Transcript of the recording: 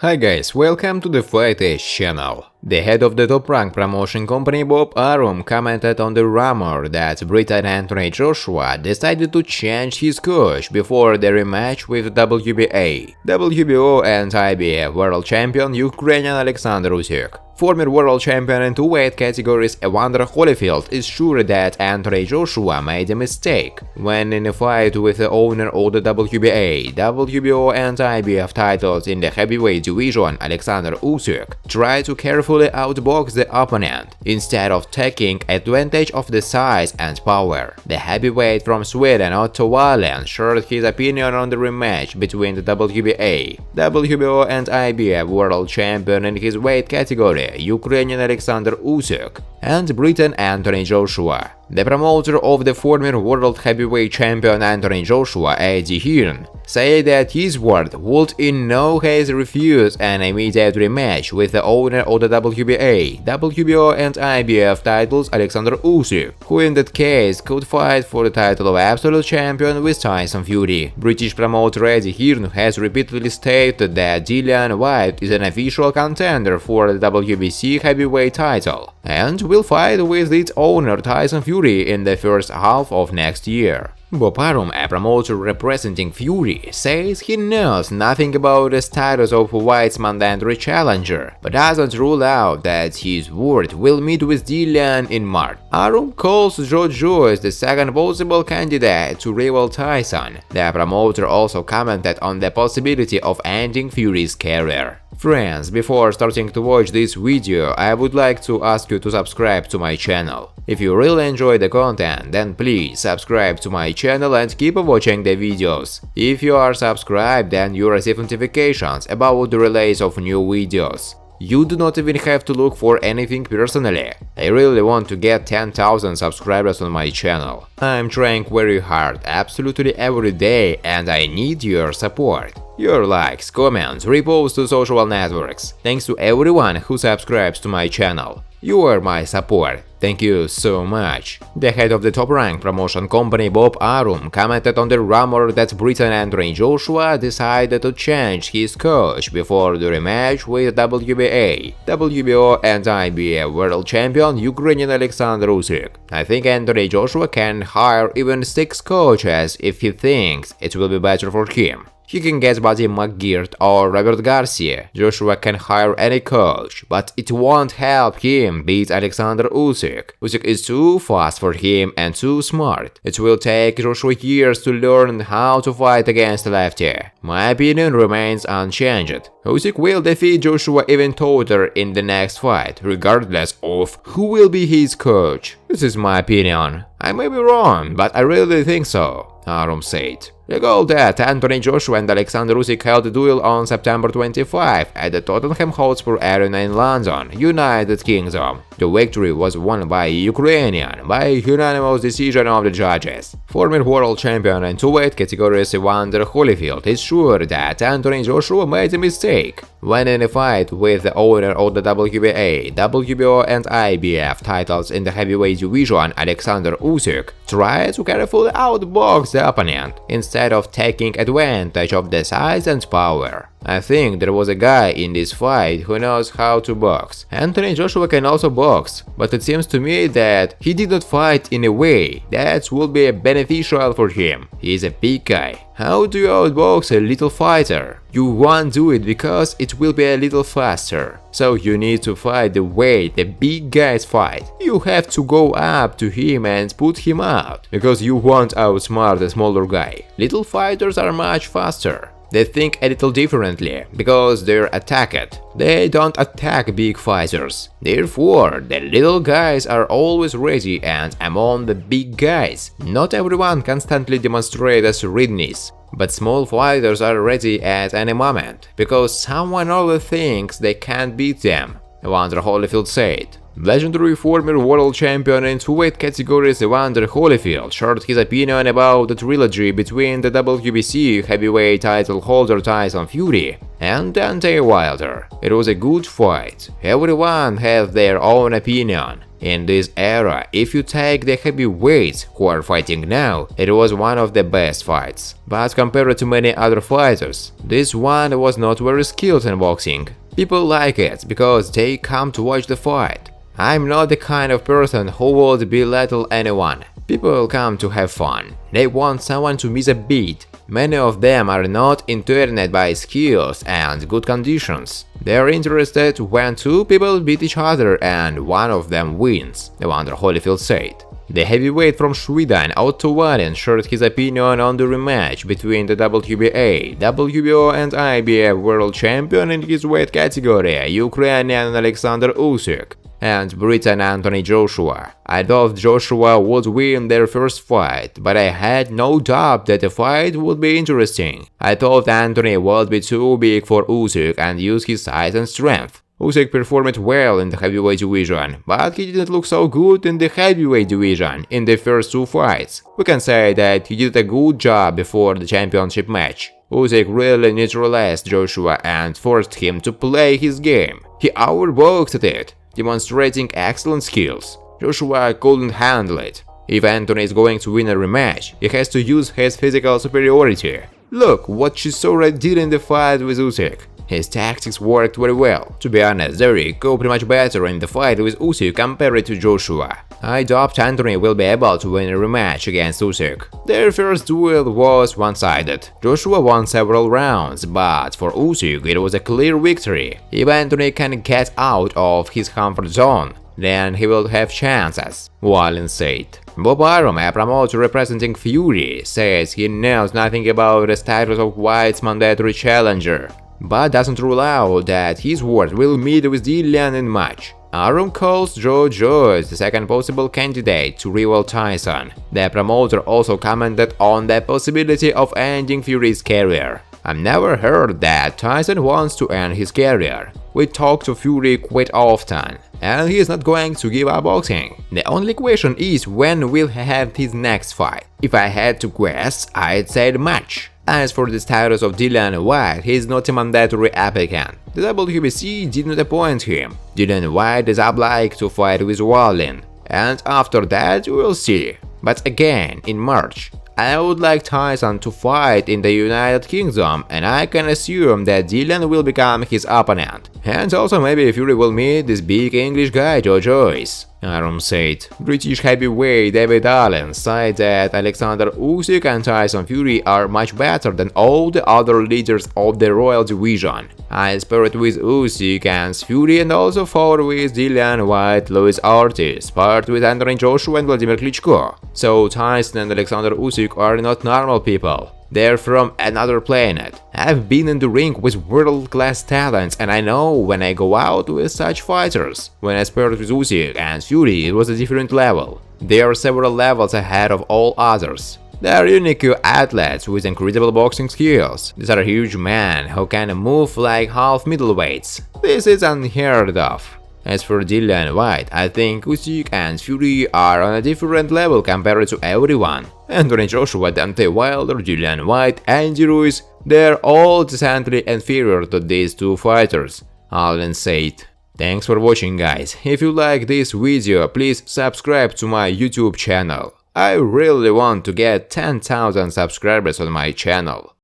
Hi guys, welcome to the Fight Edge channel. The head of the top-rank promotion company Bob Arum commented on the rumor that Briton Anthony Joshua decided to change his coach before the rematch with WBA, WBO and IBF world champion Ukrainian Alexander Usyk. Former world champion in two weight categories Evander Holyfield is sure that Anthony Joshua made a mistake when in a fight with the owner of the WBA, WBO and IBF titles in the heavyweight division Alexander Usyk tried to carefully outbox the opponent instead of taking advantage of the size and power. The heavyweight from Sweden Otto Wallin shared his opinion on the rematch between the WBA, WBO and IBF world champion in his weight category Ukrainian Alexander Usyk and Briton Anthony Joshua. The promoter of the former world heavyweight champion Anthony Joshua, Eddie Hearn, said that his word would in no case refuse an immediate rematch with the owner of the WBA, WBO and IBF titles Alexander Usyk, who in that case could fight for the title of absolute champion with Tyson Fury. British promoter Eddie Hearn has repeatedly stated that Dillian Whyte is an official contender for the WBC heavyweight title and will fight with its owner Tyson Fury in the first half of next year. Bob Arum, a promoter representing Fury, says he knows nothing about the status of Whyte's mandatory challenger, but doesn't rule out that his word will meet with Dillian in March. Arum calls Joe Joyce the second possible candidate to rival Tyson. The promoter also commented on the possibility of ending Fury's career. Friends, before starting to watch this video, I would like to ask you to subscribe to my channel. If you really enjoy the content, then please subscribe to my channel and keep watching the videos. If you are subscribed, then you receive notifications about the release of new videos. You do not even have to look for anything personally. I really want to get 10,000 subscribers on my channel. I'm trying very hard, absolutely every day, and I need your support. Your likes, comments, reposts to social networks. Thanks to everyone who subscribes to my channel. You are my support. Thank you so much. The head of the top-rank promotion company Bob Arum commented on the rumor that Briton Anthony Joshua decided to change his coach before the rematch with WBA, WBO and IBF world champion Ukrainian Alexander Usyk. I think Anthony Joshua can hire even 6 coaches if he thinks it will be better for him. He can get Buddy McGirt or Robert Garcia. Joshua can hire any coach, but it won't help him beat Alexander Usyk. Usyk is too fast for him and too smart. It will take Joshua years to learn how to fight against a lefty. My opinion remains unchanged. Usyk will defeat Joshua even tougher in the next fight, regardless of who will be his coach. This is my opinion. I may be wrong, but I really think so, Arum said. Recall that Anthony Joshua and Alexander Usyk held a duel on September 25 at the Tottenham Hotspur Arena in London, United Kingdom. The victory was won by Ukrainian by unanimous decision of the judges. Former world champion in two weight categories Evander Holyfield is sure that Anthony Joshua made a mistake when in a fight with the owner of the WBA, WBO and IBF titles in the heavyweight division Alexander Usyk tried to carefully outbox the opponent instead of taking advantage of the size and power. I think there was a guy in this fight who knows how to box. Anthony Joshua can also box, but it seems to me that he did not fight in a way that would be beneficial for him. He is a big guy. How do you outbox a little fighter? You won't do it because it will be a little faster. So you need to fight the way the big guys fight. You have to go up to him and put him out, because you won't outsmart a smaller guy. Little fighters are much faster. They think a little differently, because they're attacked. They don't attack big fighters. Therefore, the little guys are always ready, and among the big guys, not everyone constantly demonstrates readiness. But small fighters are ready at any moment, because someone always thinks they can't beat them, Evander Holyfield said. Legendary former world champion in two weight categories Evander Holyfield shared his opinion about the trilogy between the WBC heavyweight title holder Tyson Fury and Deontay Wilder. It was a good fight. Everyone has their own opinion. In this era, if you take the heavyweights who are fighting now, it was one of the best fights. But compared to many other fighters, this one was not very skilled in boxing. People like it because they come to watch the fight. I'm not the kind of person who would belittle anyone. People come to have fun. They want someone to miss a beat. Many of them are not intended by skills and good conditions. They are interested when two people beat each other and one of them wins, Evander Holyfield said. The heavyweight from Sweden, Otto Wallin, shared his opinion on the rematch between the WBA, WBO and IBF world champion in his weight category, Ukrainian Alexander Usyk, and Briton Anthony Joshua. I thought Joshua would win their first fight, but I had no doubt that the fight would be interesting. I thought Anthony would be too big for Usyk and use his size and strength. Usyk performed well in the heavyweight division, but he didn't look so good in the heavyweight division in the first two fights. We can say that he did a good job before the championship match. Usyk really neutralized Joshua and forced him to play his game. He outboxed it, demonstrating excellent skills. Joshua couldn't handle it. If Anthony is going to win a rematch, he has to use his physical superiority. Look what Chisora did in the fight with Usyk. His tactics worked very well. To be honest, Derek coped much better in the fight with Usyk compared to Joshua. I doubt Anthony will be able to win a rematch against Usyk. Their first duel was one-sided. Joshua won several rounds, but for Usyk it was a clear victory. If Anthony can get out of his comfort zone, then he will have chances, Wallin said. Bob Arum, a promoter representing Fury, says he knows nothing about the status of White's mandatory challenger, but doesn't rule out that his word will meet with Dillian in March. Arum calls Joe Joyce the second possible candidate to rival Tyson. The promoter also commented on the possibility of ending Fury's career. I've never heard that Tyson wants to end his career. We talk to Fury quite often, and he is not going to give up boxing. The only question is when will he have his next fight. If I had to guess, I'd say the match. As for the status of Dillian Whyte, he is not a mandatory applicant. The WBC did not appoint him. Dillian Whyte is obliged to fight with Wallin, and after that we'll see. But again, in March, I would like Tyson to fight in the United Kingdom, and I can assume that Dillian will become his opponent. And also maybe Fury will meet this big English guy Joe Joyce, Arum said. British heavyweight David Allen said that Alexander Usyk and Tyson Fury are much better than all the other leaders of the Royal Division. I sparred with Usyk and Fury and also fought with Dillian Whyte, Louis Ortiz, sparred with Anthony Joshua and Vladimir Klitschko. So Tyson and Alexander Usyk are not normal people. They're from another planet. I've been in the ring with world-class talents, and I know when I go out with such fighters. When I sparred with Usyk and Fury, it was a different level. They are several levels ahead of all others. They are unique athletes with incredible boxing skills. These are huge men who can move like half middleweights. This is unheard of. As for Dillian Whyte, I think Usyk and Fury are on a different level compared to everyone. Anthony Joshua, Deontay Wilder, Dillian Whyte, Andy Ruiz, they're all decently inferior to these two fighters, Allen said. Thanks for watching, guys. If you like this video, please subscribe to my YouTube channel. I really want to get 10,000 subscribers on my channel.